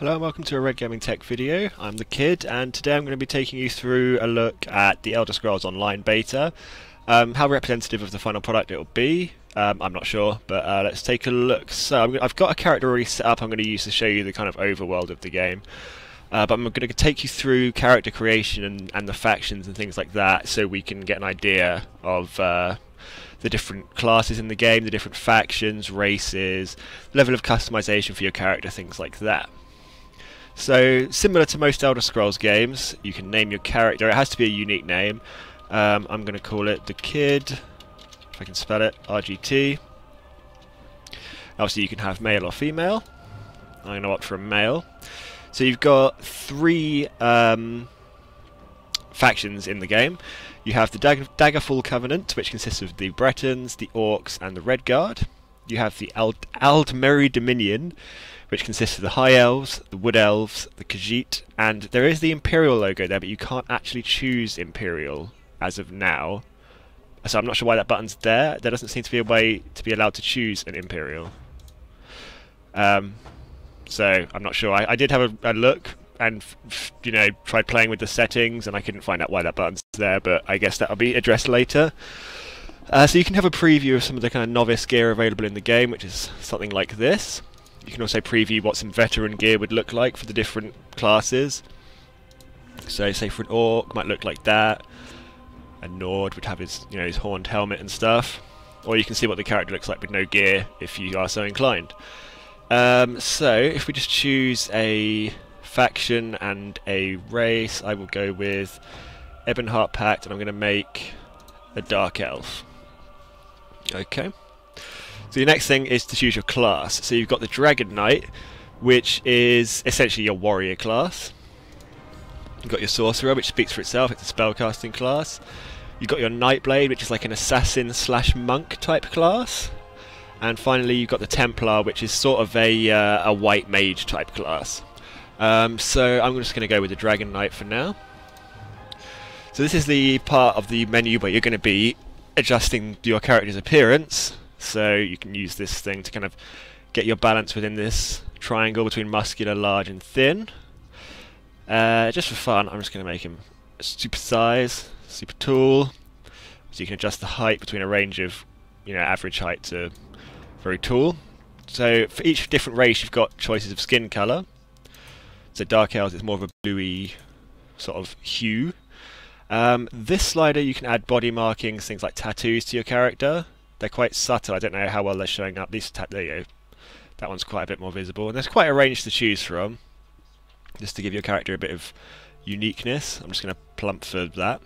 Hello and welcome to a Red Gaming Tech video. I'm the Kid, and today I'm going to be taking you through a look at the Elder Scrolls Online beta. How representative of the final product it will be, I'm not sure, but let's take a look. So I've got a character already set up I'm going to use to show you the kind of overworld of the game. But I'm going to take you through character creation and the factions and things like that, so we can get an idea of the different classes in the game, the different factions, races, level of customization for your character, things like that. So, similar to most Elder Scrolls games, you can name your character. It has to be a unique name. I'm going to call it the Kid, if I can spell it, RGT. Obviously you can have male or female. I'm going to opt for a male. So you've got three factions in the game. You have the Daggerfall Covenant, which consists of the Bretons, the Orcs, and the Redguard. You have the Aldmeri Dominion, which consists of the High Elves, the Wood Elves, the Khajiit, and there is the Imperial logo there, but you can't actually choose Imperial as of now. So I'm not sure why that button's there. There doesn't seem to be a way to be allowed to choose an Imperial. So I'm not sure. I did have a look and tried playing with the settings, and I couldn't find out why that button's there, but I guess that'll be addressed later. So you can have a preview of some of the kind of novice gear available in the game, which is something like this. You can also preview what some veteran gear would look like for the different classes. So, say for an Orc, might look like that. A Nord would have his, his horned helmet and stuff. Or you can see what the character looks like with no gear, if you are so inclined. So, if we just choose a faction and a race, I will go with Ebonheart Pact, and I'm going to make a Dark Elf. Okay. So the next thing is to choose your class. So you've got the Dragon Knight, which is essentially your warrior class. You've got your Sorcerer, which speaks for itself, it's a spellcasting class. You've got your Nightblade, which is like an assassin/monk type class. And finally you've got the Templar, which is sort of a white mage type class. So I'm just going to go with the Dragon Knight for now. So this is the part of the menu where you're going to be adjusting your character's appearance. So you can use this thing to kind of get your balance within this triangle between muscular, large and thin. Just for fun, I'm just going to make him super size, super tall. So you can adjust the height between a range of average height to very tall. So for each different race you've got choices of skin colour. So Dark Elves is more of a bluey sort of hue. This slider you can add body markings, things like tattoos to your character. They're quite subtle. I don't know how well they're showing up. There you go. That one's quite a bit more visible. And there's quite a range to choose from, just to give your character a bit of uniqueness. I'm just going to plump for that.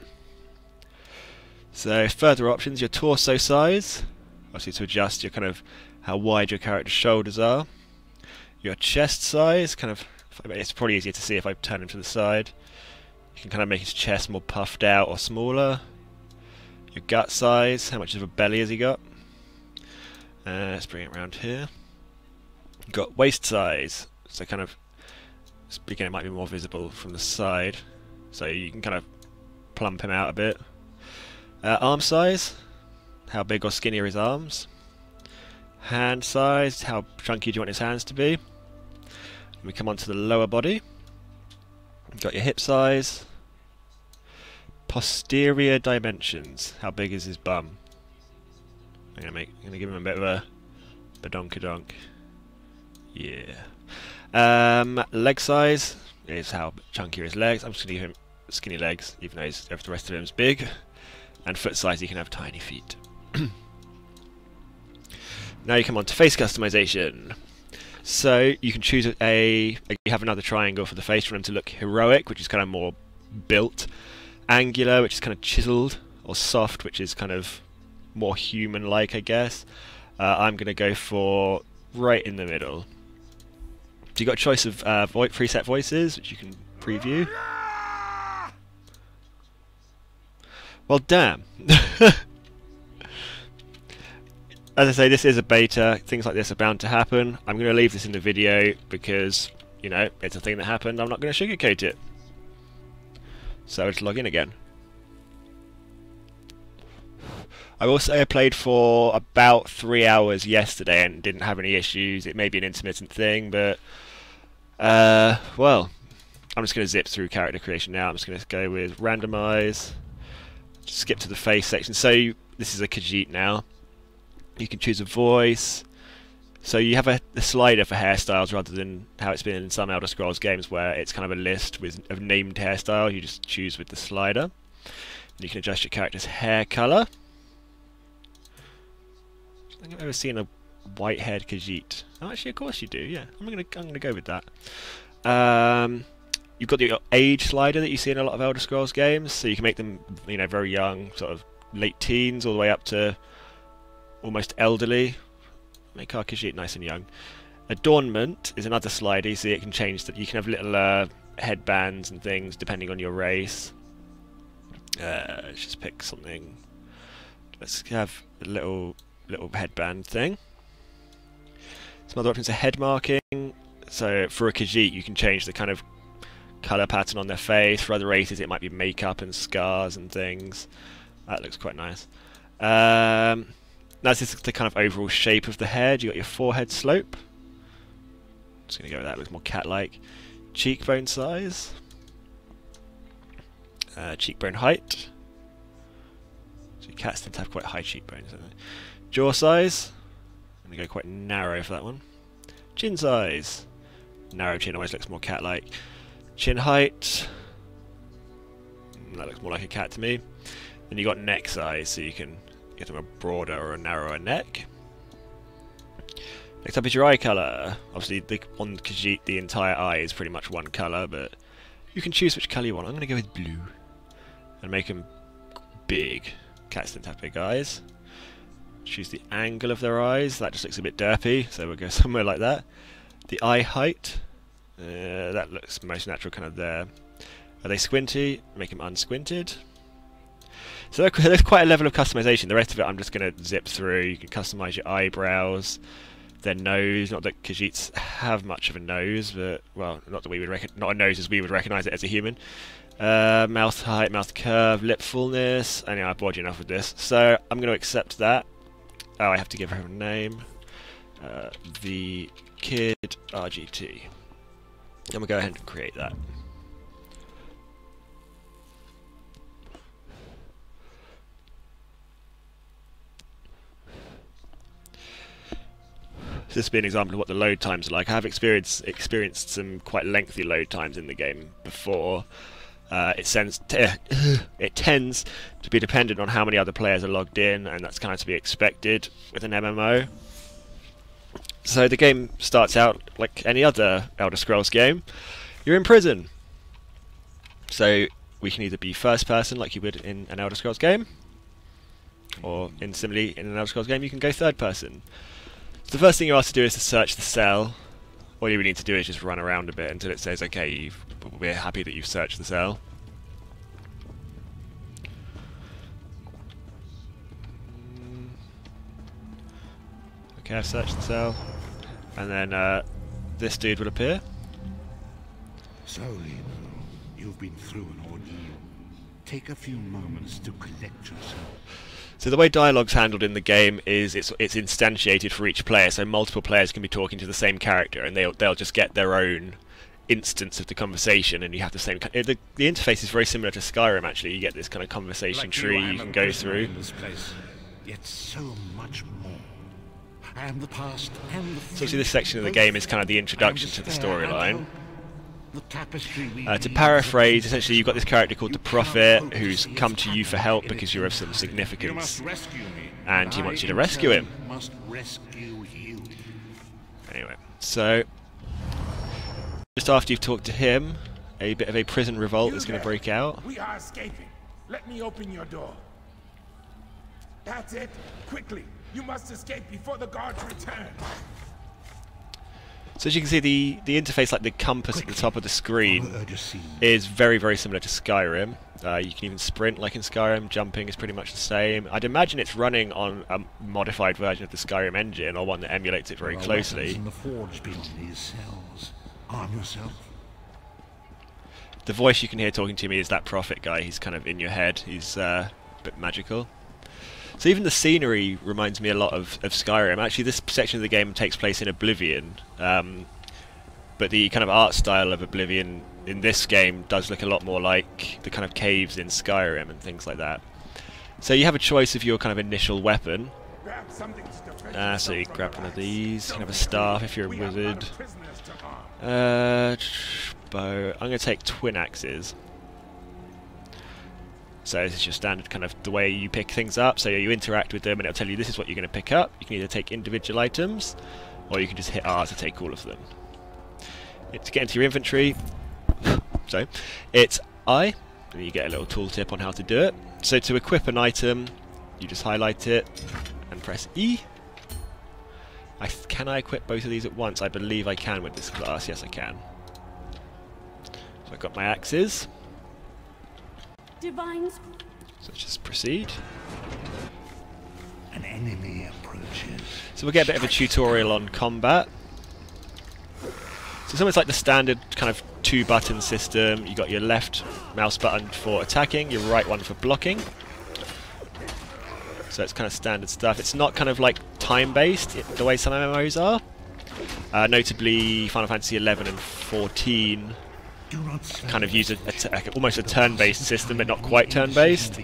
So further options, your torso size, obviously to adjust your kind of how wide your character's shoulders are. Your chest size, it's probably easier to see if I turn him to the side. You can kind of make his chest more puffed out or smaller. Your gut size, how much of a belly has he got? Let's bring it around here. You've got waist size, so kind of, again, it might be more visible from the side, so you can kind of plump him out a bit. Arm size, how big or skinny are his arms? Hand size, how chunky do you want his hands to be? And we come on to the lower body. You've got your hip size. Posterior dimensions. How big is his bum? I'm gonna give him a bit of a badonkadonk. Yeah. Leg size is how chunky are his legs. I'm just gonna give him skinny legs, even though the rest of him is big. And foot size, you can have tiny feet. Now you come on to face customization. So you can choose you have another triangle for the face for him to look heroic, which is kind of more built. Angular, which is kind of chiseled, or soft, which is kind of more human-like, I guess. I'm going to go for right in the middle. So you've got a choice of preset voices, which you can preview. Well, damn. As I say, this is a beta. Things like this are bound to happen. I'm going to leave this in the video because, it's a thing that happened. I'm not going to sugarcoat it. So let's log in again. I will say I played for about 3 hours yesterday and didn't have any issues. It may be an intermittent thing, but Well, I'm just going to zip through character creation now. I'm just going to go with randomize, skip to the face section. So this is a Khajiit now. You can choose a voice. So you have a slider for hairstyles rather than how it's been in some Elder Scrolls games where it's kind of a list of named hairstyle. You just choose with the slider. You can adjust your character's hair colour. I think I've ever seen a white-haired Khajiit. Oh, actually, of course you do. Yeah, I'm gonna go with that. You've got your age slider that you see in a lot of Elder Scrolls games, so you can make them, very young, sort of late teens, all the way up to almost elderly. Make our Khajiit nice and young. Adornment is another slider. You see, it can change that. You can have little headbands and things depending on your race. Let's just pick something. Let's have a little headband thing. Some other options are head marking. So for a Khajiit, you can change the kind of colour pattern on their face. For other races, it might be makeup and scars and things. That looks quite nice. That's just the kind of overall shape of the head. You got your forehead slope. Just gonna go with that. It looks more cat-like. Cheekbone size. Cheekbone height. So cats tend to have quite high cheekbones, don't they? Jaw size. I'm going to go quite narrow for that one. Chin size. Narrow chin always looks more cat-like. Chin height. That looks more like a cat to me. Then you got neck size, so you can get them a broader or a narrower neck. Next up is your eye colour. Obviously, on Khajiit, the entire eye is pretty much one colour, but you can choose which colour you want. I'm going to go with blue. And make them big. Cats tend to have big eyes. Choose the angle of their eyes. That just looks a bit derpy, so we'll go somewhere like that. The eye height. That looks most natural kind of there. Are they squinty? Make them unsquinted. So there's quite a level of customization. The rest of it I'm just going to zip through. You can customize your eyebrows, their nose. Not that Khajiits have much of a nose, but, well, not that we would not a nose as we would recognize it as a human. Mouth height, mouth curve, lip fullness. Anyway, I've bored you enough with this. So I'm going to accept that. Oh, I have to give her a name. The Kid RGT. I'm going to go ahead and create that. This would be an example of what the load times are like. I have experienced some quite lengthy load times in the game before. It tends to be dependent on how many other players are logged in, and that's kind of to be expected with an MMO. So the game starts out like any other Elder Scrolls game. You're in prison. So we can either be first person like you would in an Elder Scrolls game, or similarly in an Elder Scrolls game you can go third person. So the first thing you're asked to do is to search the cell. All you need to do is just run around a bit until it says, okay, we're happy that you've searched the cell. Okay, I've searched the cell. And then this dude will appear. So, you've been through an ordeal. Take a few moments to collect yourself. So the way dialogue's handled in the game is it's instantiated for each player, so multiple players can be talking to the same character, and they'll just get their own instance of the conversation, and you have the same. The interface is very similar to Skyrim. Actually, you get this kind of conversation tree you can go through. In this place, yet so much more. I am the past and the future. So obviously this section of the game is kind of the introduction to the storyline. To paraphrase, essentially you've got this character called the Prophet who's come to you for help because you're of some significance, and he wants you to rescue him. Anyway, so just after you've talked to him, a bit of a prison revolt is going to break out. We are escaping. Let me open your door. That's it. Quickly. You must escape before the guards return. So as you can see, the interface, like the compass at the top of the screen, is very, very similar to Skyrim. You can even sprint like in Skyrim. Jumping is pretty much the same. I'd imagine it's running on a modified version of the Skyrim engine, or one that emulates it very closely. The voice you can hear talking to me is that Prophet guy. He's kind of in your head. He's a bit magical. So even the scenery reminds me a lot of Skyrim. Actually, this section of the game takes place in Oblivion. but the kind of art style of Oblivion in this game does look a lot more like the kind of caves in Skyrim and things like that. So you have a choice of your kind of initial weapon. So you grab one of these. You can have a staff if you're a wizard. Bow. I'm going to take twin axes. So this is your standard kind of the way you pick things up. So you interact with them and it'll tell you this is what you're going to pick up. You can either take individual items or you can just hit R to take all of them. To get into your inventory, so it's I, and you get a little tooltip on how to do it. So to equip an item, you just highlight it and press E. Can I equip both of these at once? I believe I can with this class. Yes, I can. So I've got my axes. Divines. So let's just proceed. An enemy approaches. So we'll get a bit of a tutorial on combat. So it's almost like the standard kind of 2-button system. You got your left mouse button for attacking, your right one for blocking. So it's kind of standard stuff. It's not kind of like time-based the way some MMOs are. Notably, Final Fantasy 11 and 14 kind of use almost a turn-based system, but not quite turn-based.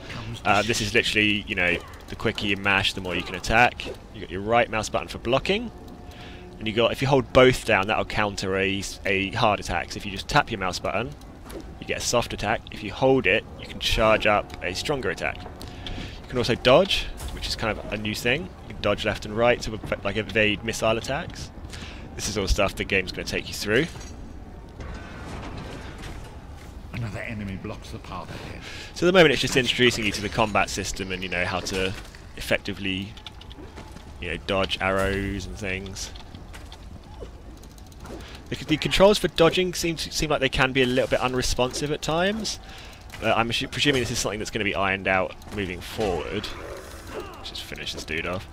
This is literally, you know, the quicker you mash, the more you can attack. You got your right mouse button for blocking. And you got, if you hold both down, that'll counter a hard attack. So if you just tap your mouse button, you get a soft attack. If you hold it, you can charge up a stronger attack. You can also dodge, which is kind of a new thing. You can dodge left and right to like evade missile attacks. This is all stuff the game's going to take you through. Another enemy blocks the path ahead. So at the moment, it's just introducing you to the combat system and how to effectively, dodge arrows and things. The controls for dodging seem like they can be a little bit unresponsive at times. I'm presuming this is something that's going to be ironed out moving forward. Let's just finish this dude off.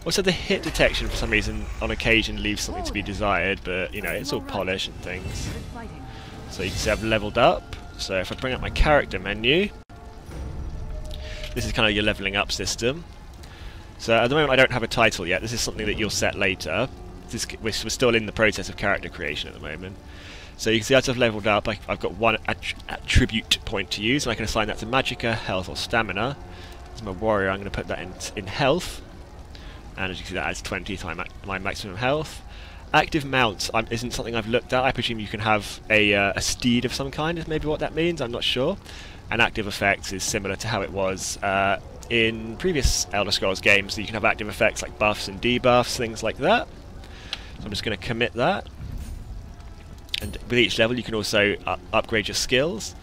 Also, the hit detection for some reason on occasion leaves something to be desired, but it's all polish and things. So you can see I've leveled up. So if I bring up my character menu, this is kind of your leveling up system. So at the moment I don't have a title yet. This is something that you'll set later. We're still in the process of character creation at the moment. So you can see as I've leveled up, I've got one attribute point to use, and I can assign that to Magicka, Health, or Stamina. As my warrior, I'm going to put that in Health, and as you can see, that adds 20 to my maximum health. Active mounts isn't something I've looked at. I presume you can have a steed of some kind, is maybe what that means. I'm not sure. And active effects is similar to how it was in previous Elder Scrolls games. So you can have active effects like buffs and debuffs, things like that. So I'm just going to commit that. And with each level you can also upgrade your skills.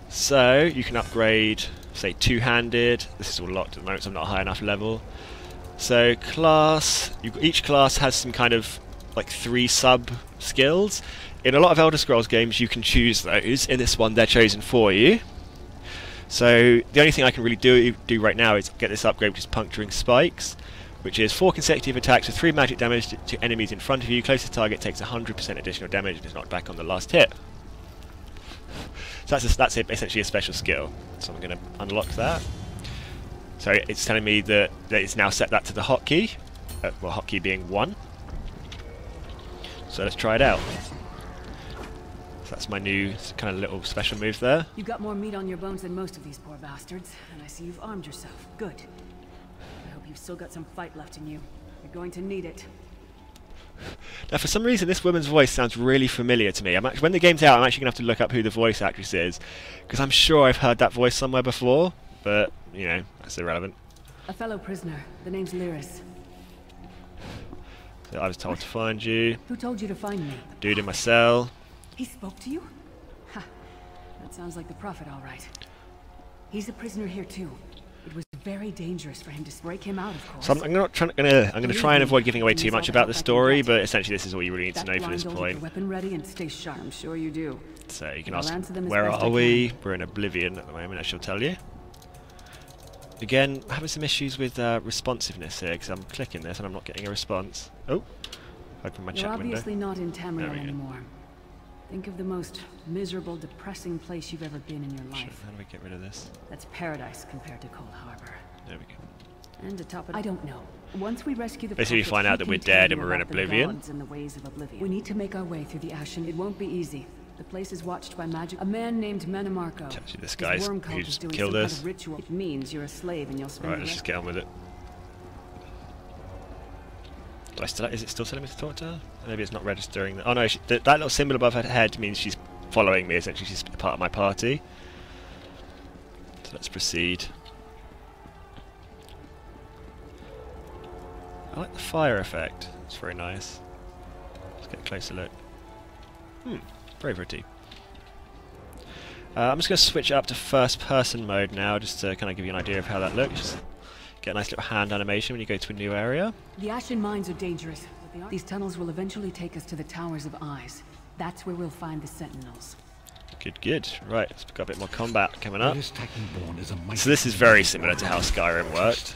So you can upgrade, say, two-handed. This is all locked at the moment, so I'm not a high enough level. So each class has some kind of like 3 sub-skills. In a lot of Elder Scrolls games you can choose those. In this one they're chosen for you. So the only thing I can really do right now is get this upgrade, which is Puncturing Spikes, which is 4 consecutive attacks with 3 magic damage to enemies in front of you. Closest target takes 100% additional damage and is knocked back on the last hit. So that's essentially a special skill. So I'm going to unlock that. So it's telling me that it's now set that to the hotkey. Well, hotkey being 1. So let's try it out. So that's my new kind of little special move there. You've got more meat on your bones than most of these poor bastards, and I see you've armed yourself. Good. I hope you've still got some fight left in you. You're going to need it. Now, for some reason, this woman's voice sounds really familiar to me. When the game's out, I'm actually going to have to look up who the voice actress is, because I'm sure I've heard that voice somewhere before, but, that's irrelevant. A fellow prisoner. The name's Lyris. So I was told to find you. Who told you to find me? Dude in my cell. He spoke to you? Ha. That sounds like the Prophet, all right. He's a prisoner here, too. It was very dangerous for him to break him out, of course. So I'm going to try and avoid giving away too much about the story, but essentially this is all you really need to know for this point. Weapon ready and stay sharp. I'm sure you do. So you can ask, where are we? We're in Oblivion at the moment, I shall tell you. Again, having some issues with responsiveness here, because I'm clicking this and I'm not getting a response. Oh, open my chat window. You're obviously not in Tamriel anymore. Think of the most miserable, depressing place you've ever been in your life. How do we get rid of this? That's paradise compared to Cold Harbor. There we go. And to top it, I don't know. Once we rescue the Basically, we prophet, find he out that can we're tell dead you and we're in about the Oblivion. gods and the ways of Oblivion. We need to make our way through the Ashen. It won't be easy. The place is watched by magic. A man named Menamarco. It's actually this His guy worm cult who is just doing killed some us. kind of ritual. It means you're a slave and you'll spend Right, the let's rest- just get on with it. Do I still? Is it still telling me to talk to her? Maybe it's not registering. Oh no, that little symbol above her head means she's following me. Essentially, she's part of my party. So let's proceed. I like the fire effect. It's very nice. Let's get a closer look. Very pretty. I'm just going to switch up to first-person mode now, just to kind of give you an idea of how that looks. Just get a nice little hand animation when you go to a new area. The Ashen mines are dangerous, but they aren't. These tunnels will eventually take us to the Towers of Eyes. That's where we'll find the Sentinels. Good, good. Right, let's got a bit more combat coming up. So So this is very similar to how Skyrim worked.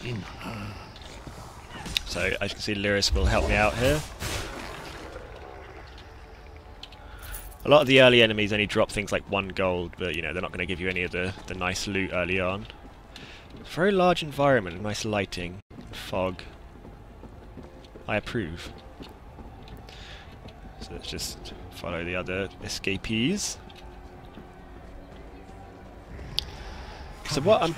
So as you can see, Lyris will help me out here. A lot of the early enemies only drop things like 1 gold, but you know, they're not going to give you any of the nice loot early on. Very large environment, nice lighting, fog. I approve. So let's just follow the other escapees. So what I'm...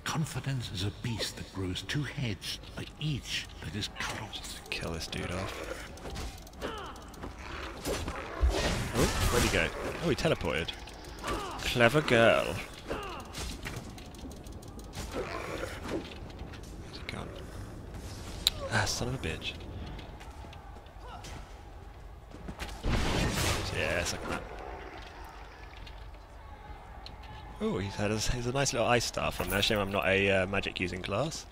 Confidence is a beast that grows 2 heads by each that is crossed. Kill this dude off. Oh, where'd he go? Oh, he teleported. Clever girl. Where's he gone? Ah, son of a bitch. Yeah, it's like that. Oh, he's a nice little ice staff on there. Shame I'm not a magic using class.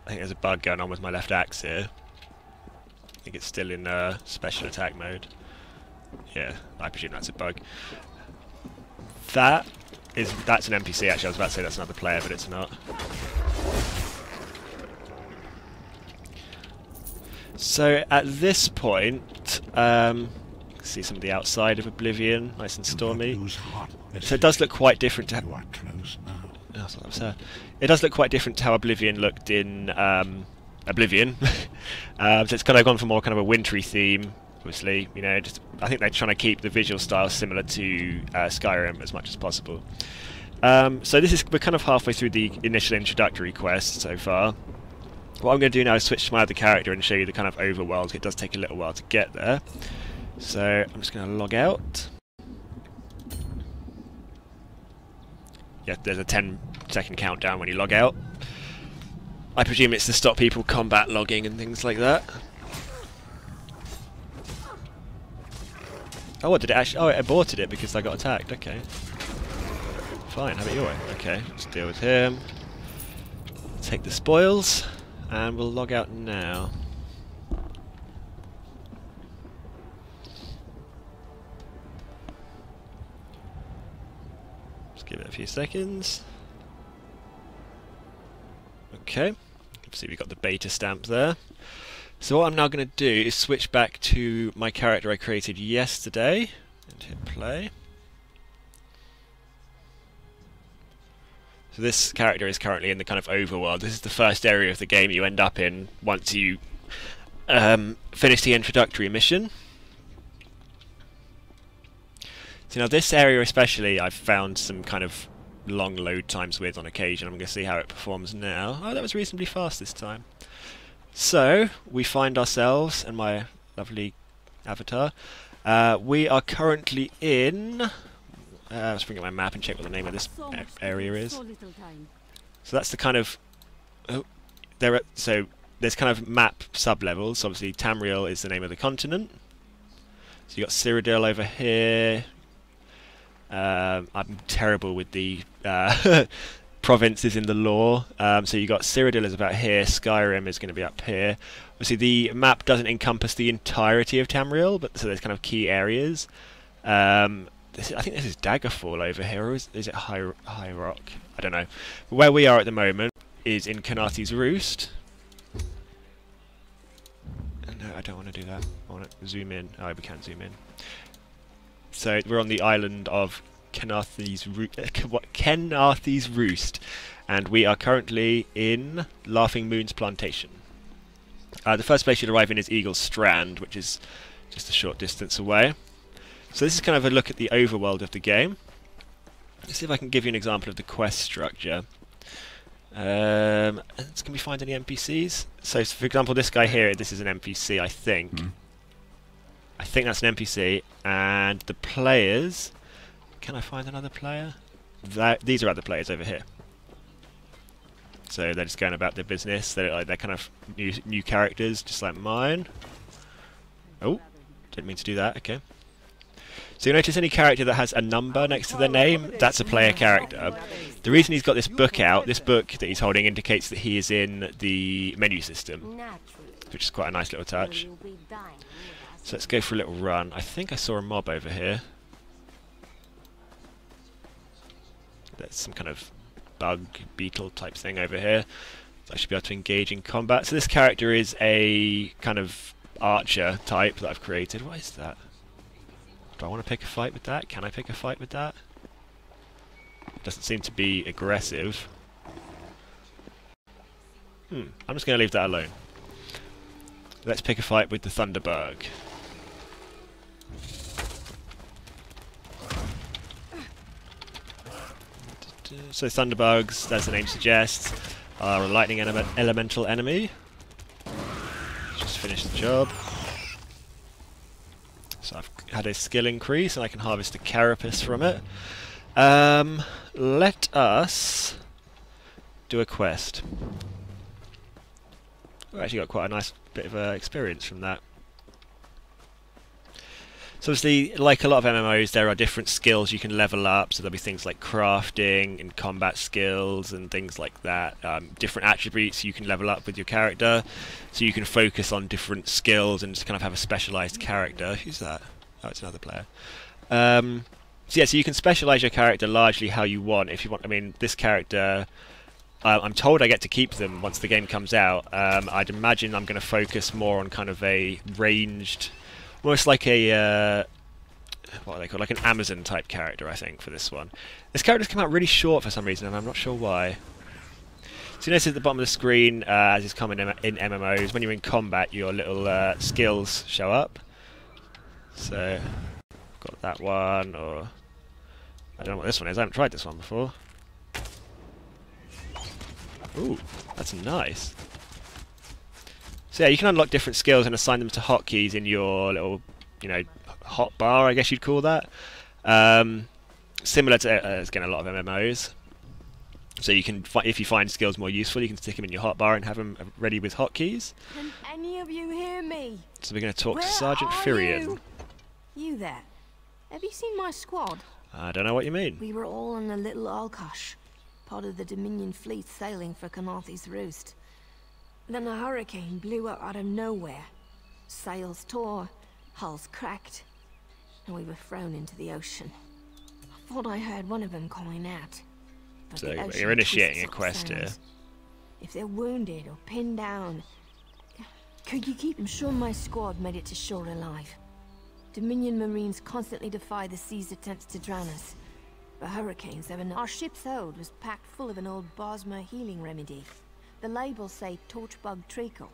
I think there's a bug going on with my left axe here. I think it's still in special attack mode. Yeah, I presume that's a bug. That's an NPC actually. I was about to say that's another player, but it's not. So at this point, see some of the outside of Oblivion, nice and stormy. So it does look quite different to. You are close now. Oh, that's what that was, it does look quite different to how Oblivion looked in Oblivion. So it's kind of gone for more kind of a wintry theme. Obviously, you know, I think they're trying to keep the visual style similar to Skyrim as much as possible. So we're kind of halfway through the initial introductory quest so far. What I'm going to do now is switch to my other character and show you the kind of overworld. It does take a little while to get there. So I'm just going to log out. Yeah, there's a 10-second countdown when you log out. I presume it's to stop people combat logging and things like that. Oh, what did it actually... Oh, it aborted it because I got attacked. Okay. Fine, have it your way. Okay, let's deal with him. Take the spoils. And we'll log out now. Just give it a few seconds. Okay. See, we got the beta stamp there. So what I'm now going to do is switch back to my character I created yesterday and hit play. So this character is currently in the kind of overworld. This is the first area of the game you end up in once you finish the introductory mission. So now this area especially I've found some kind of long load times with on occasion. I'm going to see how it performs now. Oh, that was reasonably fast this time. So we find ourselves, and my lovely avatar, we are currently in... let's bring up my map and check what the name of this area is. So that's the kind of... so there's kind of map sub-levels. Obviously Tamriel is the name of the continent. So you've got Cyrodiil over here. I'm terrible with the provinces in the lore. So you got Cyrodiil is about here, Skyrim is going to be up here. Obviously the map doesn't encompass the entirety of Tamriel, but so there's kind of key areas. I think this is Daggerfall over here, or is it High Rock? I don't know. But where we are at the moment is in Kanati's Roost. No, I don't want to do that. I want to zoom in. Oh, we can't zoom in. So we're on the island of Kenarthy's Roost, and we are currently in Laughing Moon's plantation. The first place you'll arrive in is Eagle's Strand, which is just a short distance away. So this is kind of a look at the overworld of the game. Let's see if I can give you an example of the quest structure. Can we find any NPCs? So, for example, this guy here, this is an NPC, I think. I think that's an NPC, and the players... Can I find another player? These are other players over here. So they're just going about their business. They're kind of new characters, just like mine. Oh, didn't mean to do that. Okay. So you notice any character that has a number next to their name, that's a player character. The reason he's got this book out, this book that he's holding, indicates that he is in the menu system, which is quite a nice little touch. So let's go for a little run. I think I saw a mob over here. There's some kind of bug, beetle type thing over here. So I should be able to engage in combat. So this character is a kind of archer type that I've created. What is that? Do I want to pick a fight with that? Can I pick a fight with that? It doesn't seem to be aggressive. I'm just going to leave that alone. Let's pick a fight with the Thunderbug. So Thunderbugs, as the name suggests, are a lightning elemental enemy. Just finished the job. So I've had a skill increase and I can harvest a carapace from it. Let us do a quest. We actually got quite a nice bit of experience from that. So obviously, like a lot of MMOs, there are different skills you can level up. So there'll be things like crafting and combat skills and things like that. Different attributes you can level up with your character. So you can focus on different skills and just kind of have a specialised character. Who's that? Oh, it's another player. So yeah, so you can specialise your character largely how you want. If you want, I mean, this character, I'm told I get to keep them once the game comes out. I'd imagine I'm going to focus more on kind of a ranged, almost like a what are they called? Like an Amazon type character, I think, for this one. This character's come out really short for some reason, and I'm not sure why. So you notice at the bottom of the screen, as is common in MMOs, when you're in combat, your little skills show up. So, got that one, or I don't know what this one is. I haven't tried this one before. Ooh, that's nice. So yeah, you can unlock different skills and assign them to hotkeys in your little, you know, hot bar, I guess you'd call that. Similar to, again, a lot of MMOs. So you can, if you find skills more useful, you can stick them in your hotbar and have them ready with hotkeys. Can any of you hear me? So we're going to talk to Where Sergeant are Firion. You there? Have you seen my squad? I don't know what you mean. We were all in a little Alkosh, part of the Dominion fleet sailing for Kenarthy's Roost. Then a hurricane blew up out of nowhere. Sails tore, hulls cracked, and we were thrown into the ocean. I thought I heard one of them calling out. But So the ocean you're initiating a twists quest up here. sounds. If they're wounded or pinned down, could you keep them sure my squad made it to shore alive? Dominion Marines constantly defy the sea's attempts to drown us. But hurricanes have our ship's hold was packed full of an old Bosmer healing remedy. The labels say torchbug treacle,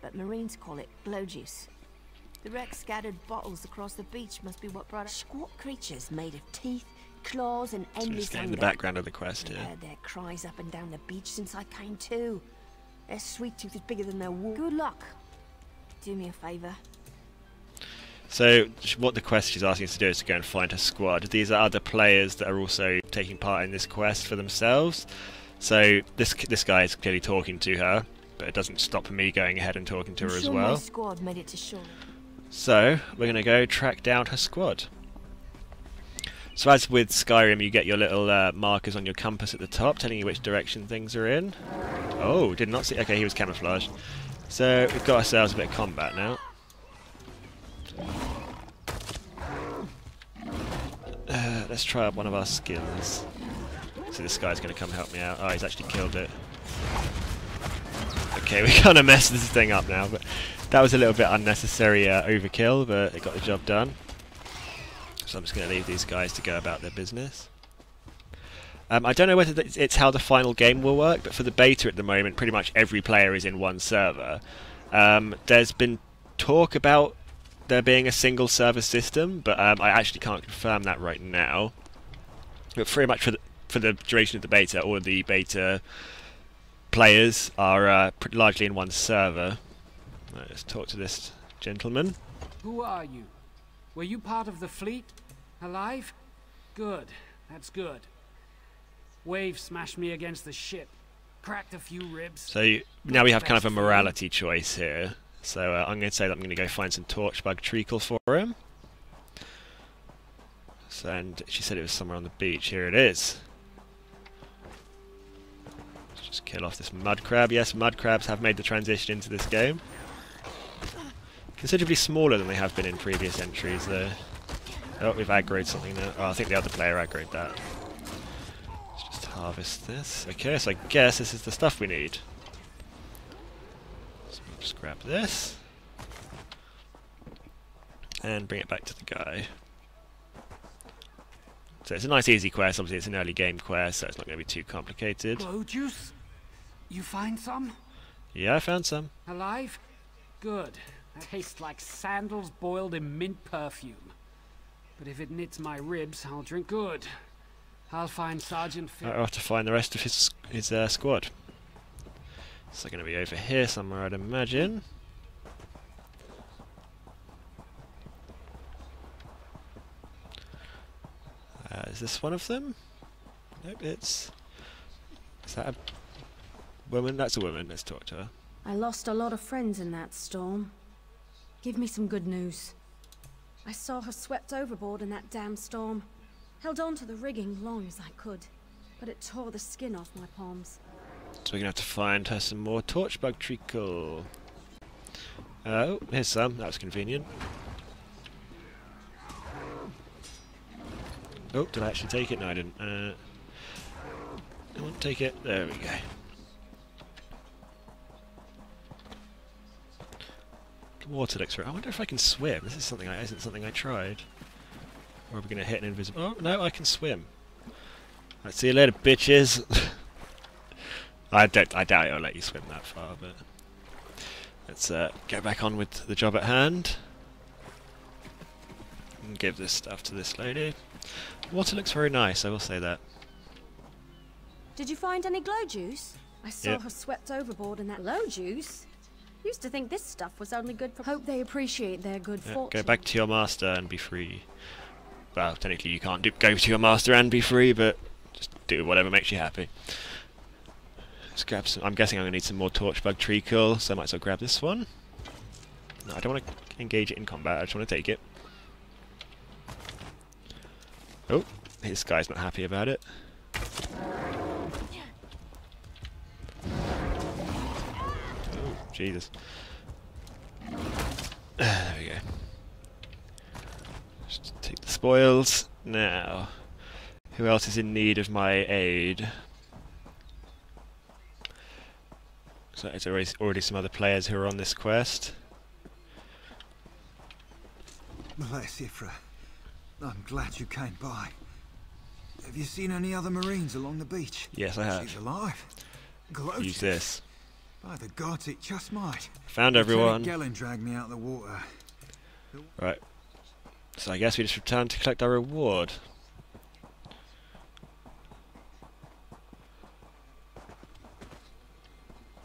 but Marines call it glow juice. The wreck scattered bottles across the beach must be what brought us squat creatures made of teeth, claws, and So endless just getting anger. the background of the quest I've here. heard their cries up and down the beach since I came to. Their sweet tooth is bigger than their wall. Good luck. Do me a favour. So what the quest is asking us to do is to go and find her squad. These are other players that are also taking part in this quest for themselves. So this guy is clearly talking to her, but it doesn't stop me going ahead and talking to her I'm as sure well. my squad made it to shore. So we're going to go track down her squad. So as with Skyrim, you get your little markers on your compass at the top, telling you which direction things are in. Oh, did not see. Okay, he was camouflaged. So we've got ourselves a bit of combat now. Let's try out one of our skills. So this guy's going to come help me out. Oh, he's actually killed it. Okay, we kind of messed this thing up now, but that was a little bit unnecessary overkill, but it got the job done. So So I'm just going to leave these guys to go about their business. I don't know whether it's how the final game will work, but for the beta at the moment, pretty much every player is in one server. There's been talk about there being a single server system, but I actually can't confirm that right now. But pretty much for the duration of the beta, all of the beta players are largely in one server. Right, let's talk to this gentleman. Who are you? Were you part of the fleet? Alive? Good. That's good. Wave smashed me against the ship. Cracked a few ribs. So now we have kind of a morality choice here. So I'm going to say that I'm going to go find some torchbug treacle for him. So, and she said it was somewhere on the beach. Here it is. Let's just kill off this mud crab. Yes, mud crabs have made the transition into this game. Considerably smaller than they have been in previous entries, though. Oh, we've aggroed something now. Oh, I think the other player aggroed that. Let's just harvest this. Okay, so I guess this is the stuff we need. So we'll just grab this. And bring it back to the guy. So it's a nice easy quest. Obviously it's an early game quest, so it's not going to be too complicated. Glow juice? You find some? Yeah, I found some. Alive? Good. Tastes like sandals boiled in mint perfume. But if it knits my ribs, I'll drink good. I'll find Sergeant Phil. I'll have to find the rest of his squad. So they're going to be over here somewhere, I'd imagine. Is this one of them? Nope, it's... Is that a woman? That's a woman. Let's talk to her. I lost a lot of friends in that storm. Give me some good news. I saw her swept overboard in that damn storm. Held on to the rigging long as I could, but it tore the skin off my palms. So we're going to have to find her some more torchbug treacle. Oh, here's some. That was convenient. Oh, did I actually take it? No, I didn't. I want to take it. There we go. Water looks right. I wonder if I can swim. This is something isn't something I tried. Or are we going to hit an invisible... Oh, no, I can swim. Right, see you later, bitches. I doubt it'll let you swim that far, but... Let's get back on with the job at hand. And give this stuff to this lady. Water looks very nice, I will say that. Did you find any glow juice? I saw her swept overboard in that glow juice. Used to think this stuff was only good for... Hope they appreciate their good fortune. Go back to your master and be free. Well, technically you can't go to your master and be free, but just do whatever makes you happy. Let's grab some... I'm guessing I'm going to need some more torchbug treacle, so I might as well grab this one. No, I don't want to engage it in combat, I just want to take it. Oh, this guy's not happy about it. Jesus. There we go. Just take the spoils. Now, who else is in need of my aid? So there's already some other players who are on this quest. Bless Ifra. I'm glad you came by. Have you seen any other Marines along the beach? Yes, I have. She's alive. Glowed. Use this. By the gods, it just might. Found everyone. Lieutenant Gellin dragged me out of the water. Right. So I guess we just return to collect our reward.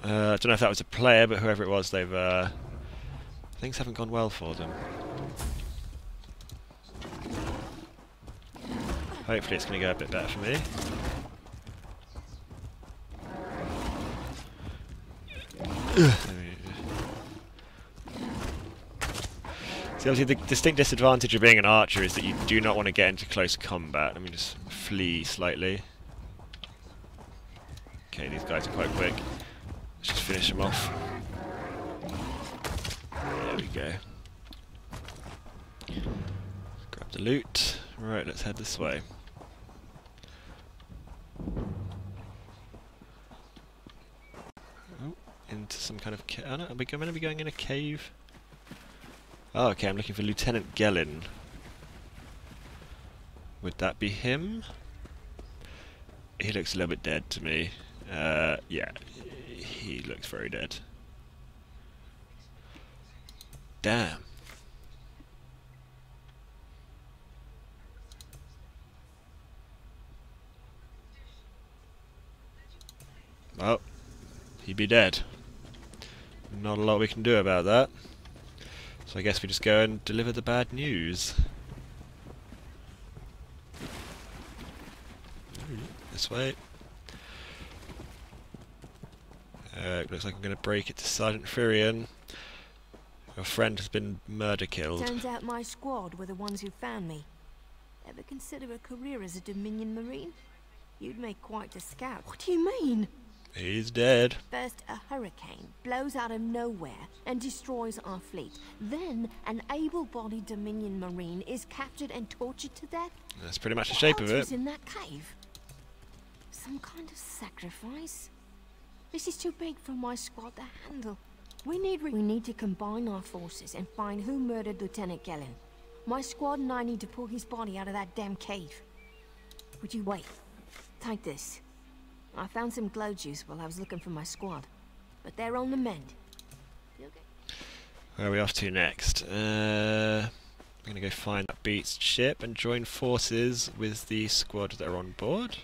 I don't know if that was a player, but whoever it was, they've things haven't gone well for them. Hopefully it's going to go a bit better for me. See, obviously the distinct disadvantage of being an archer is that you do not want to get into close combat. Let me just flee slightly. Okay, these guys are quite quick. Let's just finish them off. There we go. Grab the loot. Right, let's head this way. Oh, into some kind of cave. Oh, no, are we going to be going in a cave? Oh, okay, I'm looking for Lieutenant Gellin. Would that be him? He looks a little bit dead to me. Yeah, he looks very dead. Damn. Well, he'd be dead. Not a lot we can do about that. So I guess we just go and deliver the bad news. This way. Looks like I'm going to break it to Sergeant Furion. Your friend has been murder-killed. Turns out my squad were the ones who found me. Ever consider a career as a Dominion Marine? You'd make quite a scout. What do you mean? He's dead. First, a hurricane blows out of nowhere and destroys our fleet. Then, an able-bodied Dominion Marine is captured and tortured to death. That's pretty much the shape of What else it. was in that cave? Some kind of sacrifice? This is too big for my squad to handle. We need to combine our forces and find who murdered Lieutenant Gellin. My squad and I need to pull his body out of that damn cave. Would you wait? Take this. I found some glow juice while I was looking for my squad, but they're on the mend. You okay? Where are we off to next? I'm going to go find that beached ship and join forces with the squad that are on board.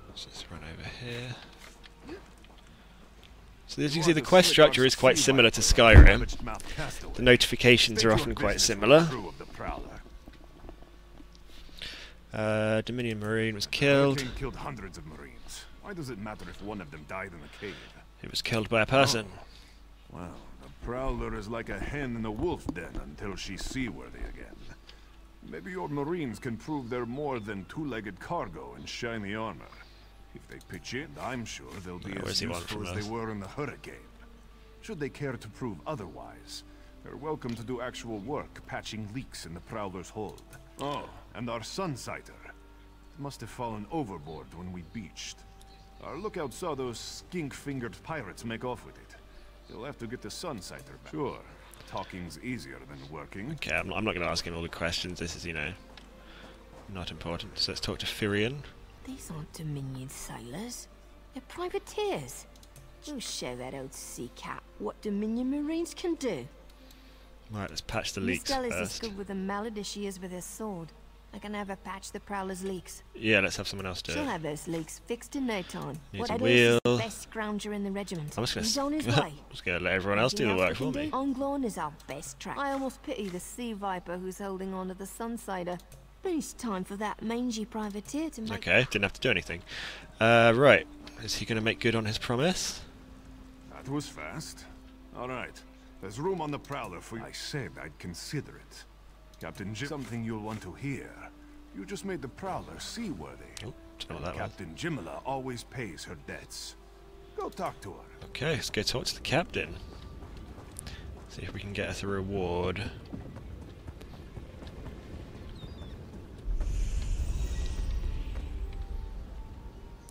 Let's just run over here. So as you can see, the quest structure is quite similar to Skyrim. The notifications are often quite similar. Dominion Marine was killed. Hurricane killed hundreds of Marines. Why does it matter if one of them died in the cave? He was killed by a person. Well, the Prowler is like a hen in a wolf den until she's seaworthy again. Maybe your Marines can prove they're more than two-legged cargo in shiny armor. If they pitch in, I'm sure they'll be as useful as they were in the Hurricane. Should they care to prove otherwise, they're welcome to do actual work patching leaks in the Prowler's hold. Oh, and our Sunsighter. It must have fallen overboard when we beached. Our lookout saw those skink-fingered pirates make off with it. They'll have to get the Sunsighter back. Sure, talking's easier than working. Okay, I'm not going to ask him all the questions. This is, you know, not important. So let's talk to Firion. These aren't Dominion sailors. They're privateers. We'll show that old sea cat what Dominion Marines can do. Right, let's patch the leaks Miss Gell is as first. good with a mallet as she is with her sword. I can have her patch the Prowler's leaks. Yeah, let's have someone else do She'll it. have those leaks fixed in no time. Needs a What wheel. is the best scrounger in the regiment. I'm just He's on his way. going to let everyone else do the work for me. Onglorn is our best track. I almost pity the sea viper who's holding on to the Sunsider. But it's time for that mangy privateer to make... Okay, didn't have to do anything. Right, is he going to make good on his promise? That was fast. All right, there's room on the Prowler for you. I said I'd consider it. Captain Jim, something you'll want to hear. You just made the Prowler seaworthy. Oh, don't know what that was. Captain Jimala always pays her debts. Go talk to her. Okay, let's go talk to the captain. See if we can get us a reward.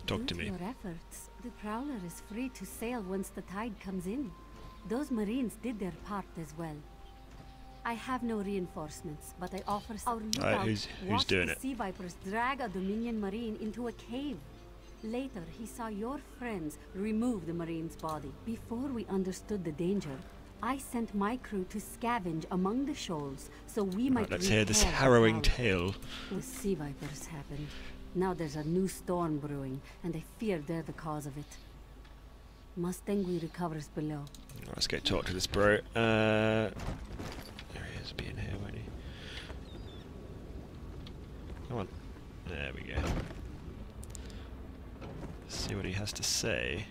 Talk to me. With your efforts, the Prowler is free to sail once the tide comes in. Those Marines did their part as well. I have no reinforcements, but I offer our lookout. Who's watched doing the it? Sea Vipers drag a Dominion Marine into a cave. Later, he saw your friends remove the Marine's body. Before we understood the danger, I sent my crew to scavenge among the shoals so we might Let's hear this repair the harrowing Prowler. tale. The Sea Vipers happened. Now there's a new storm brewing, and I fear they're the cause of it. Mustangui recovers below. Let's go talk to this bro. There he is, being here, won't he? Come on. There we go. See what he has to say.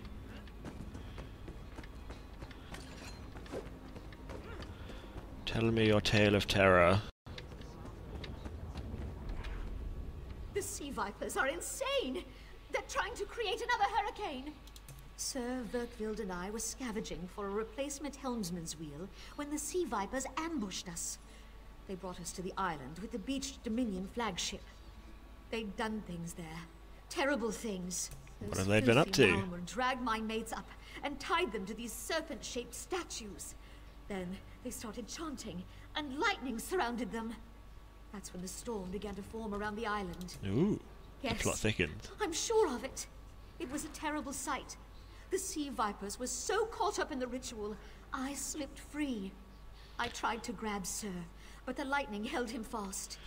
Tell me your tale of terror. The Sea Vipers are insane! They're trying to create another hurricane! Sir Verkvild and I were scavenging for a replacement helmsman's wheel when the Sea Vipers ambushed us. They brought us to the island with the beached Dominion flagship. They'd done things there. Terrible things. What have they been up to? Dragged my mates up and tied them to these serpent-shaped statues. Then they started chanting, and lightning surrounded them. That's when the storm began to form around the island. Ooh, Yes, the plot thickened. I'm sure of it. It was a terrible sight. The sea vipers were so caught up in the ritual, I slipped free. I tried to grab Sir, but the lightning held him fast.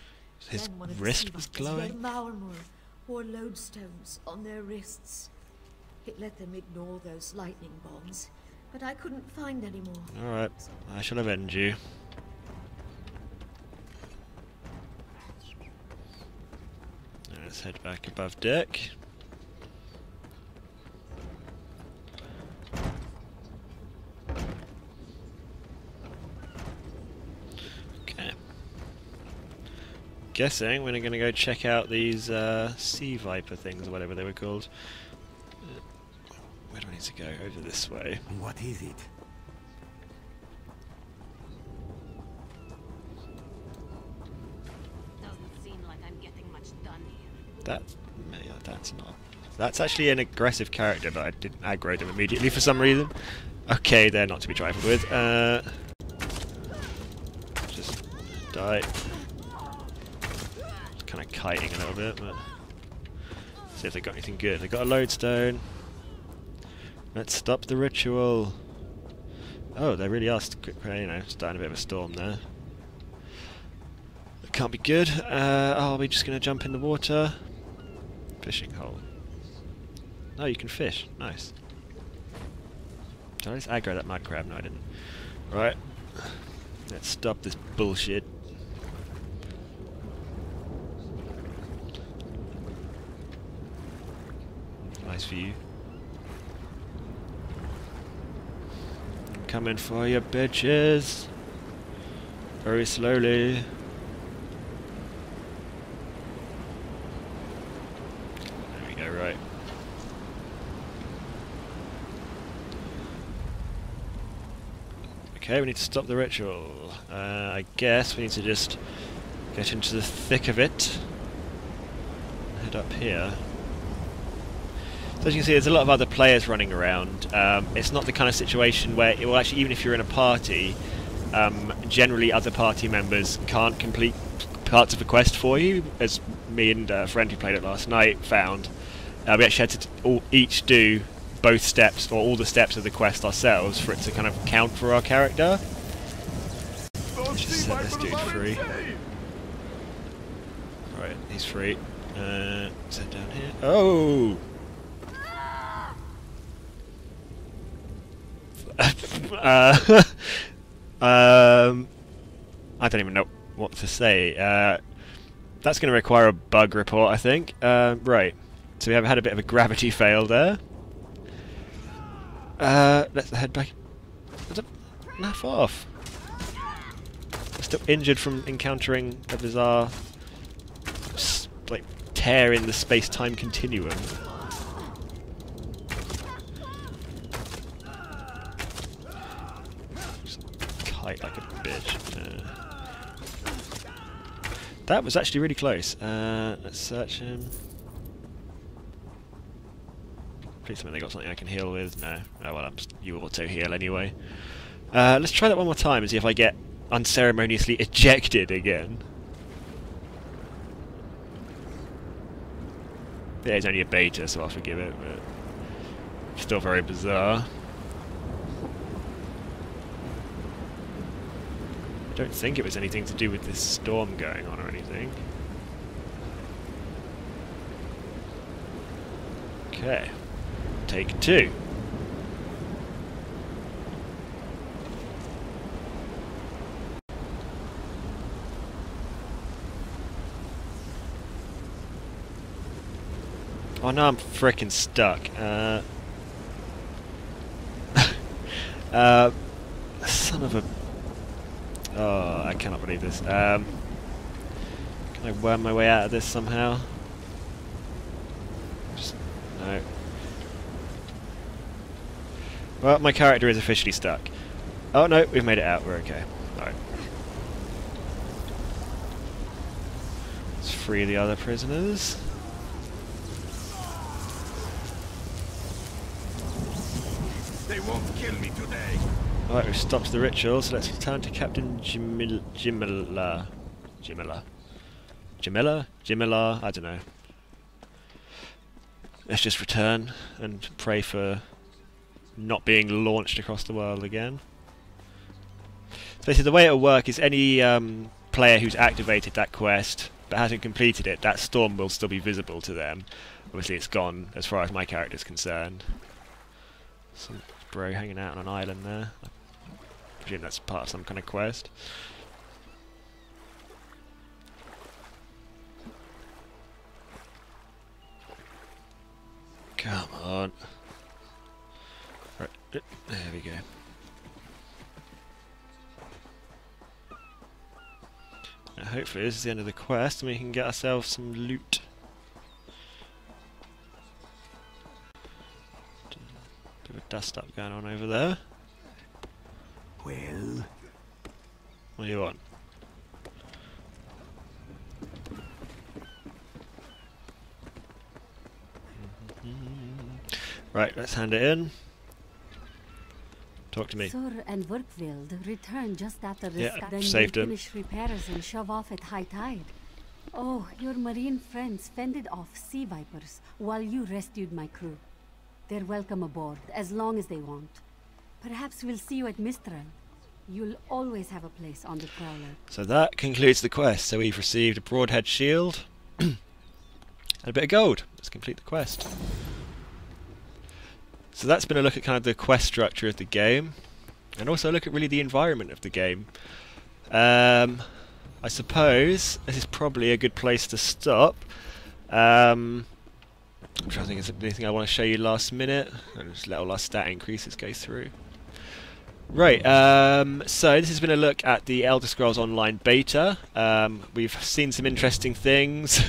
His Then one of the wrist sea was vipers, glowing. Red Maulmur, wore lodestones on their wrists. It let them ignore those lightning bombs, but I couldn't find any more. Alright, I shall avenge you. Let's head back above deck. Okay. Guessing we're going to go check out these sea viper things or whatever they were called. Where do I need to go? Over this way. What is it? Doesn't seem like I'm getting much done here. That's not. That's actually an aggressive character, but I didn't aggro them immediately for some reason. Okay, they're not to be trifled with. Just die. Kind of kiting a little bit, but see if they got anything good. They got a lodestone. Let's stop the ritual. Oh, they really are, starting a bit of a storm there. That can't be good. Are we just going to jump in the water? Fishing hole. No, you can fish. Nice. Did I just aggro that mud crab? No, I didn't. Right. Let's stop this bullshit. Nice view. I'm coming for you, bitches. Very slowly. There we go, right. Okay, we need to stop the ritual. I guess we need to just get into the thick of it. Head up here. So as you can see, there's a lot of other players running around. It's not the kind of situation where, well, actually, even if you're in a party, generally other party members can't complete parts of a quest for you, as me and a friend who played it last night found. We actually had to each do both steps, or all the steps of the quest ourselves, for it to kind of count for our character. Let's just set this dude free. Right, he's free. Set down here. Oh! I don't even know what to say. That's going to require a bug report, I think. Right, so we have had a bit of a gravity fail there. Let's head back. Naff off. I'm still injured from encountering a bizarre, like, tear in the space-time continuum. Kite like a bitch. That was actually really close. Let's search him. Please tell me they got something I can heal with. No. Oh well, you auto heal anyway. Let's try that one more time and see if I get unceremoniously ejected again. Yeah, it's only a beta, so I'll forgive it, but still very bizarre. I don't think it was anything to do with this storm going on or anything. Okay. Take two. Oh no, I'm frickin' stuck. Son of a... Oh, I cannot believe this. Can I worm my way out of this somehow? Just, no. Well, my character is officially stuck. Oh no, we've made it out. We're okay. Alright. Let's free the other prisoners. They won't kill me today. Alright, we've stopped the ritual, so let's return to Captain Jimilla. I don't know. Let's just return and pray for not being launched across the world again. So basically the way it'll work is any player who's activated that quest but hasn't completed it, that storm will still be visible to them. Obviously it's gone as far as my character's concerned. Some bro hanging out on an island there. I presume that's part of some kind of quest. Come on. Right, there we go. Now hopefully this is the end of the quest and we can get ourselves some loot. Bit of a dust up going on over there. Well? What do you want? Right, let's hand it in. Talk to me. Sur and Overworld returned just after the Yeah, then saved you him. finish repairs and shove off at high tide. Oh, your marine friends fended off sea vipers while you rescued my crew. They're welcome aboard, as long as they want. Perhaps we'll see you at Mistral. You'll always have a place on the Prowler. So that concludes the quest. So we've received a broadhead shield and a bit of gold. Let's complete the quest. So that's been a look at kind of the quest structure of the game, and also a look at really the environment of the game. I suppose this is probably a good place to stop. I'm trying to think of anything I want to show you last minute. I'll just let all our stat increases go through. Right, so this has been a look at the Elder Scrolls Online beta. We've seen some interesting things,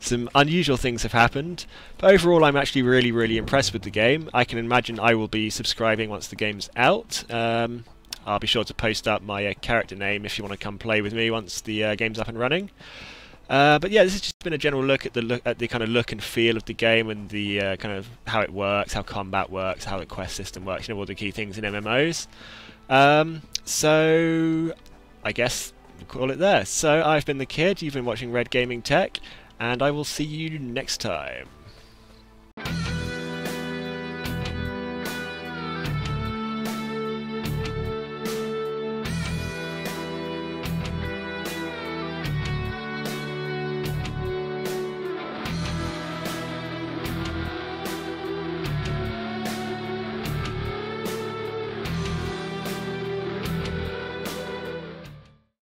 some unusual things have happened, but overall I'm actually really impressed with the game. I can imagine I will be subscribing once the game's out. I'll be sure to post up my character name if you want to come play with me once the game's up and running. But yeah, this has just been a general look at the kind of look and feel of the game and the kind of how it works, how combat works, how the quest system works, you know, all the key things in MMOs. So I guess we'll call it there. So I've been the Kid, you've been watching Red Gaming Tech, and I will see you next time.